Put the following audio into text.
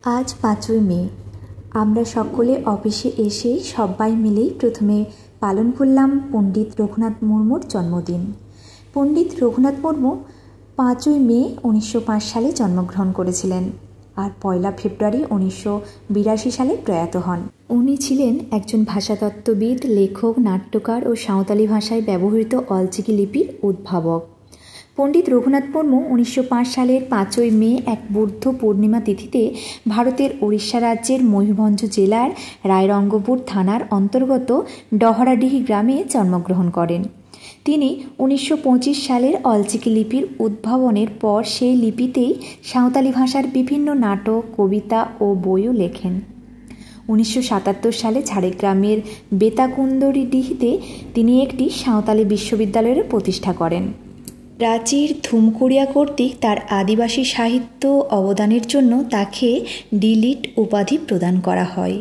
আজ ৫ই মে। আমরা সকলে অফিসে এসে সবাই মিলেই প্রথমে পালন করলাম পণ্ডিত রঘুনাথ মুর্মুর জন্মদিন। পণ্ডিত রঘুনাথ মুর্মু ৫ই মে ১৯০৫ সালে জন্মগ্রহণ করেছিলেন আর ১লা ফেব্রুয়ারি ১৯৮২ সালে প্রয়াত হন। উনি ছিলেন একজন ভাষাতত্ত্ববিদ, লেখক, নাট্যকার ও সাঁওতালি ভাষায় ব্যবহৃত অলচিকি লিপির উদ্ভাবক। পণ্ডিত রঘুনাথ মুর্মু ১৯০৫ সালের ৫ই মে এক বুদ্ধ পূর্ণিমা তিথিতে ভারতের ওড়িশা রাজ্যের ময়ূরভঞ্জ জেলার রায়রঙ্গপুর থানার অন্তর্গত ডহরাডিহি গ্রামে জন্মগ্রহণ করেন। তিনি ১৯২৫ সালের অলচিকি লিপির উদ্ভাবনের পর সেই লিপিতেই সাঁওতালি ভাষার বিভিন্ন নাটক, কবিতা ও বইও লেখেন। ১৯৭৭ সালে ঝাড়গ্রামের বেতাকুন্দরিডিহিতে তিনি একটি সাঁওতালি বিশ্ববিদ্যালয়ের প্রতিষ্ঠা করেন। প্রাচীর ধুমকুড়িয়া কর্তৃক তার আদিবাসী সাহিত্য অবদানের জন্য তাকে ডি.লিট উপাধি প্রদান করা হয়।